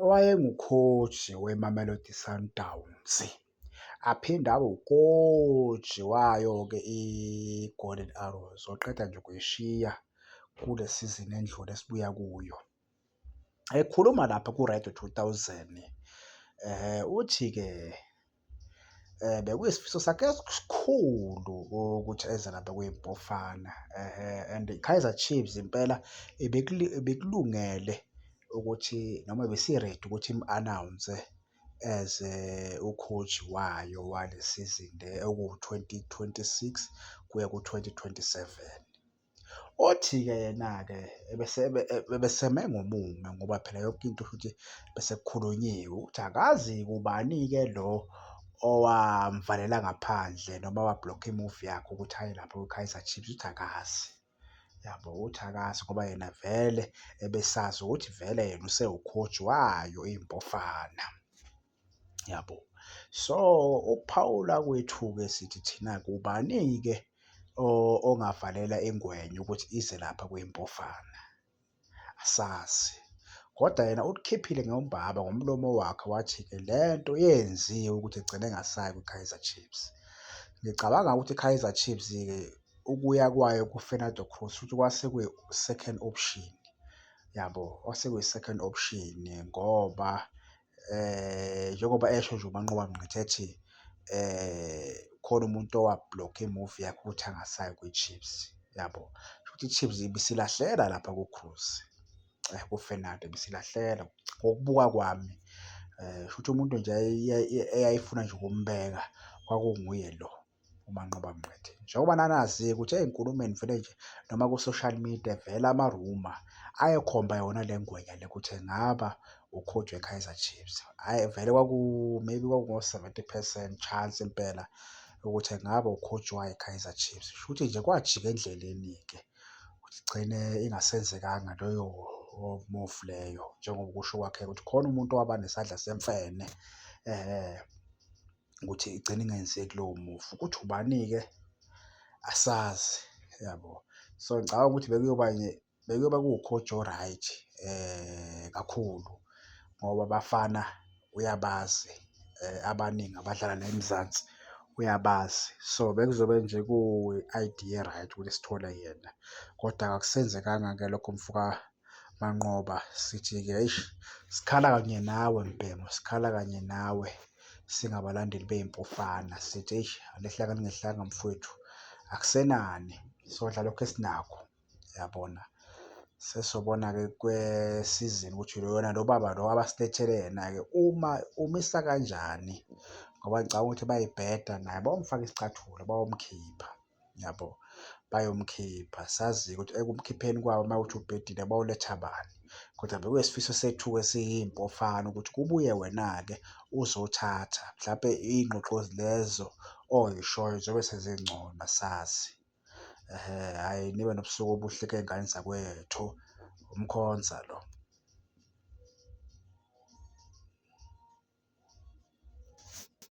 wayengukhoji weMamelodi Sundowns, aphinde abe ukhoji wayo-ke iGolden Arrows, waqeda nje ukuyishiya kule sizini endlule esibuya kuyo. Ekhuluma lapha ku-Radio 2000, uthi-ke bekuyisifiso sakhe esikhulu ukuthi eze lapha kwiBafana, and i-Kaizer Chiefs impela ibikulungele ukuthi noma besi-ready ukuthi imu-announce as u-coach wayo wale season le eku-2026 kuya ku-2027. Othi-ke yena-ke ebeseme ngomume ngoba phela yonke into futhi bese kukhulunyiwe ukuthi akazi kubani-ke lo owamvalela ngaphandle noma wa-block i-move yakhe ukuthi aye lapho kwi-Kaizer Chiefs, uthi akazi. Yabo, uthi akazi ngoba yena vele ebesazi ukuthi vele yena usewukhoji wayo iBafana. Yabo, so ukuphawula kwethu-ke sithi thina kubani-ke ongavalela ingwenya ukuthi ize lapha kwiBafana, asazi. Kodwa yena ukukhiphile ngombaba ngomlomo wakhe wathi-ke lento yenziwe ukuthi egcine engasayi kwi-Kaizer Chiefs. Ngicabanga ukuthi i-Kaizer Chiefs-ke ukuya kwayo ku-Fernando Cruz futhi kwase kuyi-second option. Yabo, kwase kuyi-second option ngoba njengoba esho nje uManqoba Mnqitha ethi khona umuntu owa-block-a i-move yakhe ukuthi angasayi kwi-Chiefs. Yabo, futhi i-Chiefs ibisilahlela lapha ku-Cruz, ku-Fernando ibisilahlela ngokubuka kwami. Futhi umuntu nje eyayifuna nje ukumbeka kwakunguye lo uManqoba Mnqitha. Njengoba nanazi-ke ukuthi ey'nkulumeni vele nje noma ku-social media vele ama-rumour ayekhomba yona le ngwenya le ukuthi engaba ukhoji we-Kaizer Chiefs. Hhayi vele maybe kwakungo-70% chance impela ukuthi engaba ukhoji wayo i-Kaizer Chiefs. Shuthi nje kwajika endleleni-ke ukuthi igcine ingasenzekanga leyo move leyo, njengoba kusho kwakhe ukuthi khona umuntu owaba nesandla semfene ukuthi igcine ingenzeki lowo move. Ukuthi ubani-ke asazi, yabo. So ngicabanga ukuthi bekuyoba kuwukhoji o-right kakhulu ngoba abafana uyabazi, abaningi abadlala la eMzansi uyabazi. So bekuzobe nje kuyi-idea e-right ukuthi sithole yena, kodwa akusenzekanga-ke lokho mfka Manqoba. Sithi-ke eish, sikhala kanye nawe Mbhemu, sikhala kanye nawe singabalandeli beyiMpofana. Sithi eish, alehlanga lingehlanga mfowethu, akusenani, sodla lokho esinakho, yabona. Sesobona-ke kwesizini ukuthi lona lo baba lo abasilethele yena-ke umisa kanjani ngoba ngicabanga ukuthi bayibheda naye bayomfaka isicathulo, bayomkhipha, yabo, bayomkhipha. Sazi-ke ukuthi ekumkhipheni kwabo uma kuthi ubhedile bayoletha bani, kodwa bekuyisifiso sethu-ke siyiMpofana ukuthi kubuye wena-ke uzothatha mhlampe iy'ngxoxo lezo oy'shoyo zobe sezingcono, asazi. Hhayi, nibe nobusuku obuhle-ke y'ngane zakwethu, umkhonza lo.